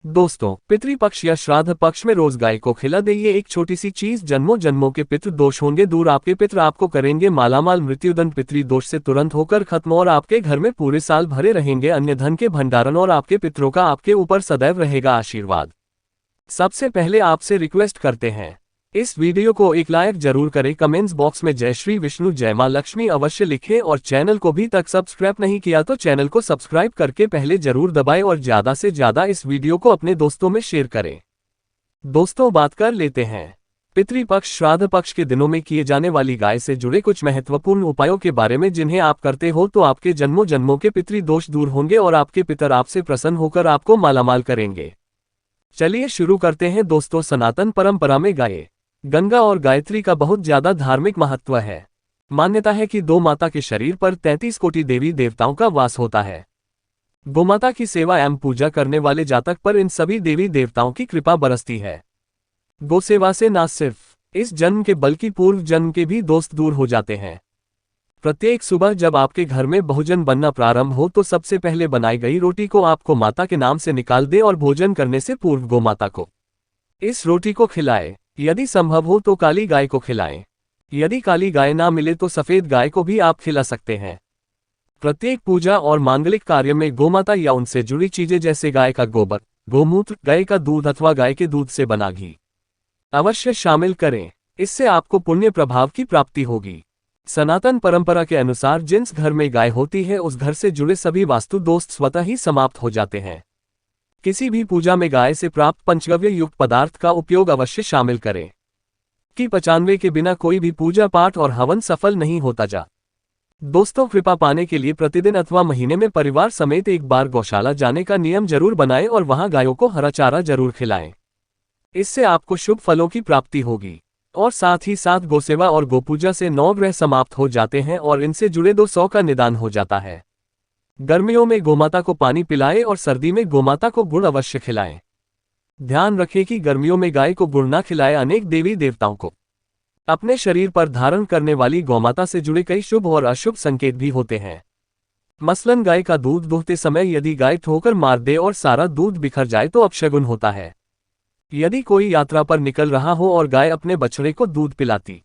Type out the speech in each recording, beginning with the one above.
दोस्तों, पितृपक्ष या श्राद्ध पक्ष में रोज गाय को खिला दे। ये एक छोटी सी चीज जन्मों जन्मों के पितृ दोष होंगे दूर। आपके पितृ आपको करेंगे मालामाल। मृत्युदंड पितृ दोष से तुरंत होकर खत्म और आपके घर में पूरे साल भरे रहेंगे अन्य धन के भंडारण और आपके पितरों का आपके ऊपर सदैव रहेगा आशीर्वाद। सबसे पहले आपसे रिक्वेस्ट करते हैं, इस वीडियो को एक लाइक जरूर करें। कमेंट्स बॉक्स में जय श्री विष्णु जय मां लक्ष्मी अवश्य लिखें और चैनल को भी तक सब्सक्राइब नहीं किया तो चैनल को सब्सक्राइब करके पहले जरूर दबाएं और ज्यादा से ज्यादा इस वीडियो को अपने दोस्तों में शेयर करें। दोस्तों, बात कर लेते हैं पितृपक्ष श्राद्ध पक्ष के दिनों में किए जाने वाली गाय से जुड़े कुछ महत्वपूर्ण उपायों के बारे में, जिन्हें आप करते हो तो आपके जन्मों जन्मों के पितृ दोष दूर होंगे और आपके पितर आपसे प्रसन्न होकर आपको मालामाल करेंगे। चलिए शुरू करते हैं। दोस्तों, सनातन परंपरा में गाय, गंगा और गायत्री का बहुत ज्यादा धार्मिक महत्व है। मान्यता है कि गौ माता के शरीर पर 33 कोटि देवी देवताओं का वास होता है। गोमाता की सेवा एवं पूजा करने वाले जातक पर इन सभी देवी देवताओं की कृपा बरसती है। गौ सेवा से न सिर्फ इस जन्म के बल्कि पूर्व जन्म के भी दोष दूर हो जाते हैं। प्रत्येक सुबह जब आपके घर में भोजन बनना प्रारंभ हो तो सबसे पहले बनाई गई रोटी को आपको माता के नाम से निकाल दे और भोजन करने से पूर्व गोमाता को इस रोटी को खिलाए। यदि संभव हो तो काली गाय को खिलाएं। यदि काली गाय ना मिले तो सफेद गाय को भी आप खिला सकते हैं। प्रत्येक पूजा और मांगलिक कार्य में गोमाता या उनसे जुड़ी चीजें जैसे गाय का गोबर, गोमूत्र, गाय का दूध अथवा गाय के दूध से बना घी अवश्य शामिल करें। इससे आपको पुण्य प्रभाव की प्राप्ति होगी। सनातन परंपरा के अनुसार जिस घर में गाय होती है उस घर से जुड़े सभी वास्तु दोष स्वतः ही समाप्त हो जाते हैं। किसी भी पूजा में गाय से प्राप्त पंचगव्य युक्त पदार्थ का उपयोग अवश्य शामिल करें कि 95 के बिना कोई भी पूजा पाठ और हवन सफल नहीं होता जा। दोस्तों, कृपा पाने के लिए प्रतिदिन अथवा महीने में परिवार समेत एक बार गौशाला जाने का नियम जरूर बनाएं और वहां गायों को हरा चारा जरूर खिलाएं। इससे आपको शुभ फलों की प्राप्ति होगी और साथ ही साथ गौसेवा और गोपूजा से 9 ग्रह समाप्त हो जाते हैं और इनसे जुड़े 200 का निदान हो जाता है। गर्मियों में गोमाता को पानी पिलाएं और सर्दी में गोमाता को गुड़ अवश्य खिलाएं। ध्यान रखें कि गर्मियों में गाय को गुड़ ना खिलाएं। अनेक देवी देवताओं को अपने शरीर पर धारण करने वाली गौमाता से जुड़े कई शुभ और अशुभ संकेत भी होते हैं। मसलन गाय का दूध दोहते समय यदि गाय ठोकर मार दे और सारा दूध बिखर जाए तो अपशगुन होता है। यदि कोई यात्रा पर निकल रहा हो और गाय अपने बछड़े को दूध पिलाती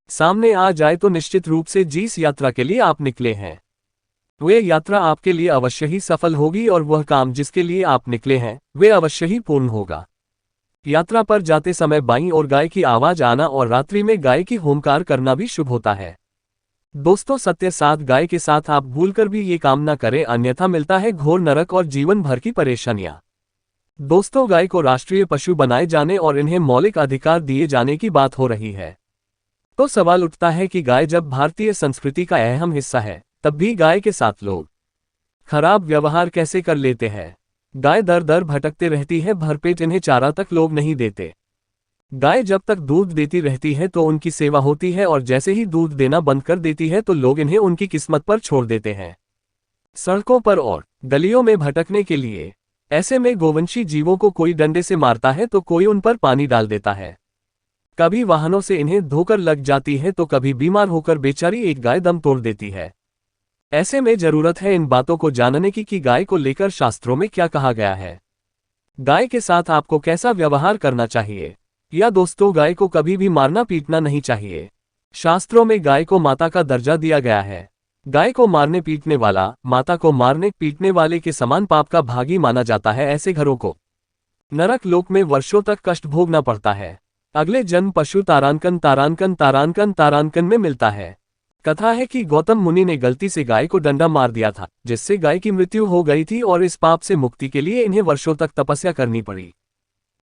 सामने आ जाए तो निश्चित रूप से जिस यात्रा के लिए आप निकले हैं वे यात्रा आपके लिए अवश्य ही सफल होगी और वह काम जिसके लिए आप निकले हैं वे अवश्य ही पूर्ण होगा। यात्रा पर जाते समय बाईं ओर गाय की आवाज आना और रात्रि में गाय की होमकार करना भी शुभ होता है। दोस्तों, सत्य साथ गाय के साथ आप भूलकर भी ये काम न करें, अन्यथा मिलता है घोर नरक और जीवन भर की परेशानियां। दोस्तों, गाय को राष्ट्रीय पशु बनाए जाने और इन्हें मौलिक अधिकार दिए जाने की बात हो रही है तो सवाल उठता है कि गाय जब भारतीय संस्कृति का अहम हिस्सा है तब भी गाय के साथ लोग खराब व्यवहार कैसे कर लेते हैं। गाय दर दर भटकते रहती है, भरपेट इन्हें चारा तक लोग नहीं देते। गाय जब तक दूध देती रहती है तो उनकी सेवा होती है और जैसे ही दूध देना बंद कर देती है तो लोग इन्हें उनकी किस्मत पर छोड़ देते हैं, सड़कों पर और गलियों में भटकने के लिए। ऐसे में गोवंशी जीवों को कोई डंडे से मारता है तो कोई उन पर पानी डाल देता है। कभी वाहनों से इन्हें धोकर लग जाती है तो कभी बीमार होकर बेचारी एक गाय दम तोड़ देती है। ऐसे में जरूरत है इन बातों को जानने की कि गाय को लेकर शास्त्रों में क्या कहा गया है, गाय के साथ आपको कैसा व्यवहार करना चाहिए। या दोस्तों, गाय को कभी भी मारना पीटना नहीं चाहिए। शास्त्रों में गाय को माता का दर्जा दिया गया है। गाय को मारने पीटने वाला माता को मारने पीटने वाले के समान पाप का भागी माना जाता है। ऐसे घरों को नरक लोक में वर्षों तक कष्ट भोगना पड़ता है। अगले जन्म पशु तारांकन तारांकन तारांकन तारांकन में मिलता है। कथा है कि गौतम मुनि ने गलती से गाय को डंडा मार दिया था, जिससे गाय की मृत्यु हो गई थी और इस पाप से मुक्ति के लिए इन्हें वर्षों तक तपस्या करनी पड़ी।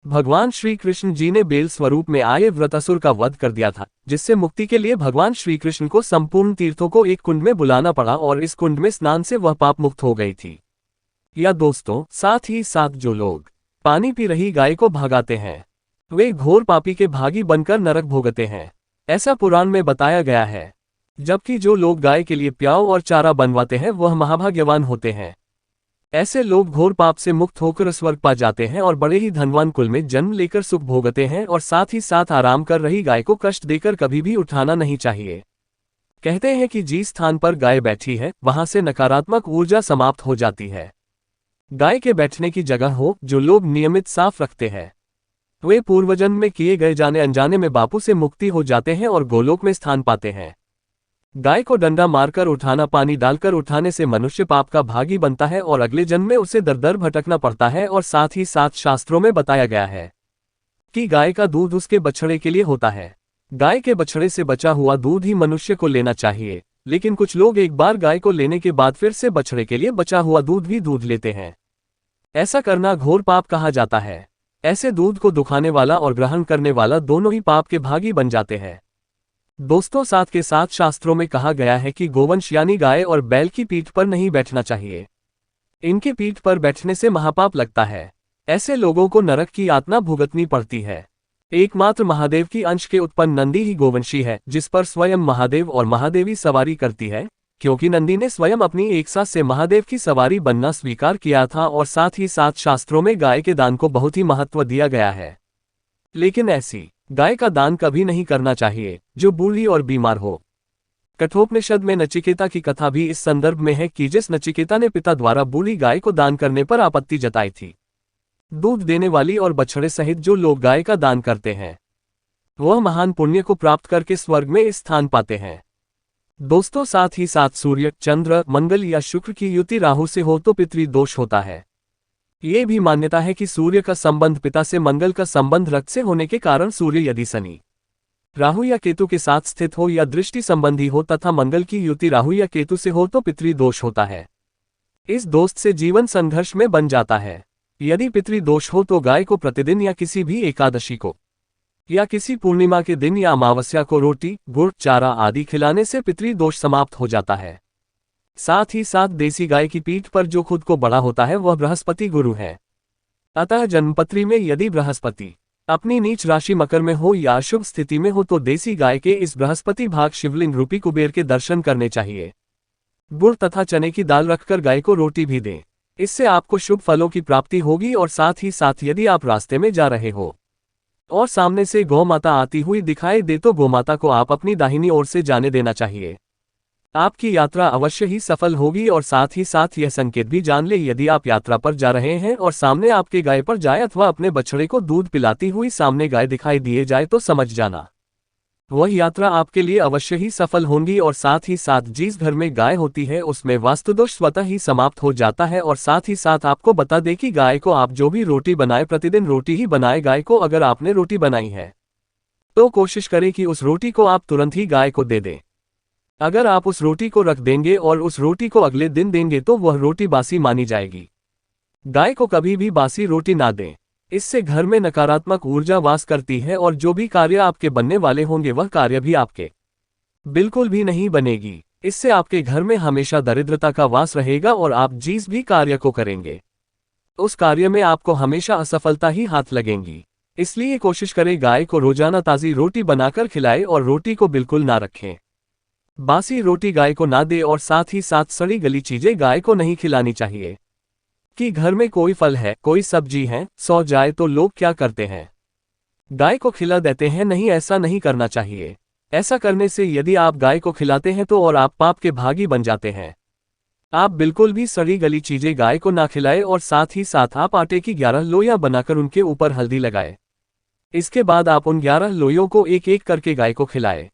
भगवान श्री कृष्ण जी ने बेल स्वरूप में आए व्रतासुर का वध कर दिया था, जिससे मुक्ति के लिए भगवान श्री कृष्ण को संपूर्ण तीर्थों को एक कुंड में बुलाना पड़ा और इस कुंड में स्नान से वह पाप मुक्त हो गई थी। या दोस्तों, साथ ही साथ जो लोग पानी पी रही गाय को भगाते हैं वे घोर पापी के भागी बनकर नरक भोगते हैं, ऐसा पुराण में बताया गया है। जबकि जो लोग गाय के लिए प्याऊ और चारा बनवाते हैं वह महाभाग्यवान होते हैं। ऐसे लोग घोर पाप से मुक्त होकर स्वर्ग पा जाते हैं और बड़े ही धनवान कुल में जन्म लेकर सुख भोगते हैं। और साथ ही साथ आराम कर रही गाय को कष्ट देकर कभी भी उठाना नहीं चाहिए। कहते हैं कि जिस स्थान पर गाय बैठी है वहां से नकारात्मक ऊर्जा समाप्त हो जाती है। गाय के बैठने की जगह हो जो लोग नियमित साफ रखते हैं। वे पूर्वजन्म में किए गए जाने अनजाने में बापू से मुक्ति हो जाते हैं और गोलोक में स्थान पाते हैं। गाय को डंडा मारकर उठाना, पानी डालकर उठाने से मनुष्य पाप का भागी बनता है और अगले जन्म में उसे दर दर भटकना पड़ता है। और साथ ही साथ शास्त्रों में बताया गया है कि गाय का दूध उसके बछड़े के लिए होता है। गाय के बछड़े से बचा हुआ दूध ही मनुष्य को लेना चाहिए, लेकिन कुछ लोग एक बार गाय को लेने के बाद फिर से बछड़े के लिए बचा हुआ दूध भी दूध लेते हैं। ऐसा करना घोर पाप कहा जाता है। ऐसे दूध को दुखाने वाला और ग्रहण करने वाला दोनों ही पाप के भागी बन जाते हैं। दोस्तों, साथ के साथ शास्त्रों में कहा गया है कि गोवंश यानी गाय और बैल की पीठ पर नहीं बैठना चाहिए। इनकी पीठ पर बैठने से महापाप लगता है। ऐसे लोगों को नरक की यातना भुगतनी पड़ती है। एकमात्र महादेव की अंश के उत्पन्न नंदी ही गोवंशी है, जिस पर स्वयं महादेव और महादेवी सवारी करती है, क्योंकि नंदी ने स्वयं अपनी एक साथ से महादेव की सवारी बनना स्वीकार किया था। और साथ ही साथ शास्त्रों में गाय के दान को बहुत ही महत्व दिया गया है। लेकिन ऐसी गाय का दान कभी नहीं करना चाहिए जो बूढ़ी और बीमार हो। कठोपनिषद में नचिकेता की कथा भी इस संदर्भ में है कि जिस नचिकेता ने पिता द्वारा बूढ़ी गाय को दान करने पर आपत्ति जताई थी। दूध देने वाली और बछड़े सहित जो लोग गाय का दान करते हैं वह महान पुण्य को प्राप्त करके स्वर्ग में स्थान पाते हैं। दोस्तों, साथ ही साथ सूर्य, चंद्र, मंगल या शुक्र की युति राहु से हो तो पितृदोष होता है। ये भी मान्यता है कि सूर्य का संबंध पिता से, मंगल का संबंध रक्त से होने के कारण सूर्य यदि शनि, राहु या केतु के साथ स्थित हो या दृष्टि संबंधी हो तथा मंगल की युति राहु या केतु से हो तो पितृदोष होता है। इस दोष से जीवन संघर्ष में बन जाता है। यदि पितृदोष हो तो गाय को प्रतिदिन या किसी भी एकादशी को या किसी पूर्णिमा के दिन या अमावस्या को रोटी, गुड़, चारा आदि खिलाने से पितृदोष समाप्त हो जाता है। साथ ही साथ देसी गाय की पीठ पर जो खुद को बड़ा होता है वह बृहस्पति गुरु है। अतः जन्मपत्री में यदि बृहस्पति अपनी नीच राशि मकर में हो या अशुभ स्थिति में हो तो देसी गाय के इस बृहस्पति भाग शिवलिंग रूपी कुबेर के दर्शन करने चाहिए। गुड़ तथा चने की दाल रखकर गाय को रोटी भी दें। इससे आपको शुभ फलों की प्राप्ति होगी। और साथ ही साथ यदि आप रास्ते में जा रहे हो और सामने से गौ माता आती हुई दिखाई दे तो गोमाता को आप अपनी दाहिनी ओर से जाने देना चाहिए। आपकी यात्रा अवश्य ही सफल होगी। और साथ ही साथ यह संकेत भी जान ले, यदि आप यात्रा पर जा रहे हैं और सामने आपके गाय पर जाए अथवा अपने बछड़े को दूध पिलाती हुई सामने गाय दिखाई दिए जाए तो समझ जाना वह यात्रा आपके लिए अवश्य ही सफल होगी। और साथ ही साथ जिस घर में गाय होती है उसमें वास्तुदोष स्वतः ही समाप्त हो जाता है। और साथ ही साथ आपको बता दें कि गाय को आप जो भी रोटी बनाए प्रतिदिन रोटी ही बनाए। गाय को अगर आपने रोटी बनाई है तो कोशिश करें कि उस रोटी को आप तुरंत ही गाय को दे दें। अगर आप उस रोटी को रख देंगे और उस रोटी को अगले दिन देंगे तो वह रोटी बासी मानी जाएगी। गाय को कभी भी बासी रोटी ना दें, इससे घर में नकारात्मक ऊर्जा वास करती है और जो भी कार्य आपके बनने वाले होंगे वह कार्य भी आपके बिल्कुल भी नहीं बनेगी। इससे आपके घर में हमेशा दरिद्रता का वास रहेगा और आप जिस भी कार्य को करेंगे उस कार्य में आपको हमेशा असफलता ही हाथ लगेंगी। इसलिए कोशिश करें गाय को रोजाना ताज़ी रोटी बनाकर खिलाएं और रोटी को बिल्कुल ना रखें। बासी रोटी गाय को ना दे और साथ ही साथ सड़ी गली चीजें गाय को नहीं खिलानी चाहिए। कि घर में कोई फल है, कोई सब्जी है, सो जाए तो लोग क्या करते हैं, गाय को खिला देते हैं। नहीं, ऐसा नहीं करना चाहिए। ऐसा करने से यदि आप गाय को खिलाते हैं तो और आप पाप के भागी बन जाते हैं। आप बिल्कुल भी सड़ी गली चीजें गाय को ना खिलाएं और साथ ही साथ आप आटे की 11 लोइयां बनाकर उनके ऊपर हल्दी लगाएं। इसके बाद आप उन 11 लोइयों को एक एक करके गाय को खिलाएं।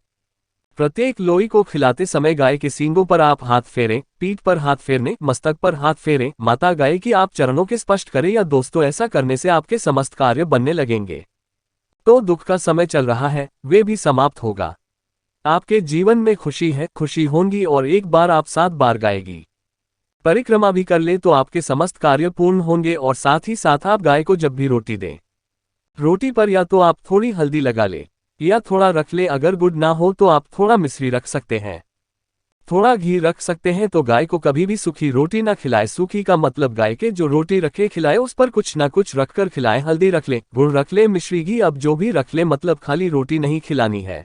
प्रत्येक लोई को खिलाते समय गाय के सींगों पर आप हाथ फेरें, पीठ पर हाथ फेरने, मस्तक पर हाथ फेरें, माता गाय की आप चरणों के स्पर्श करें। या दोस्तों, ऐसा करने से आपके समस्त कार्य बनने लगेंगे। तो दुख का समय चल रहा है वे भी समाप्त होगा। आपके जीवन में खुशी है, खुशी होंगी और एक बार आप 7 बार गाएगी परिक्रमा भी कर ले तो आपके समस्त कार्य पूर्ण होंगे। और साथ ही साथ आप गाय को जब भी रोटी दें, रोटी पर या तो आप थोड़ी हल्दी लगा ले या थोड़ा रख ले। अगर गुड़ ना हो तो आप थोड़ा मिश्री रख सकते हैं, थोड़ा घी रख सकते हैं। तो गाय को कभी भी सूखी रोटी ना खिलाए। सूखी का मतलब गाय के जो रोटी रखे खिलाए उस पर कुछ ना कुछ रखकर खिलाए। हल्दी रख ले, गुड़ रख ले, मिश्री, घी, अब जो भी रख ले, मतलब खाली रोटी नहीं खिलानी है।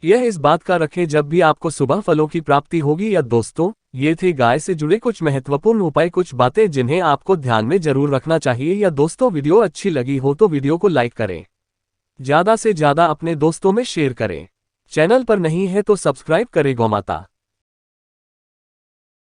यह इस बात का रखें जब भी आपको सुबह फलों की प्राप्ति होगी। या दोस्तों, ये थे गाय से जुड़े कुछ महत्वपूर्ण उपाय, कुछ बातें जिन्हें आपको ध्यान में जरूर रखना चाहिए। या दोस्तों, वीडियो अच्छी लगी हो तो वीडियो को लाइक करें, ज्यादा से ज्यादा अपने दोस्तों में शेयर करें। चैनल पर नहीं है तो सब्सक्राइब करें। गौ माता।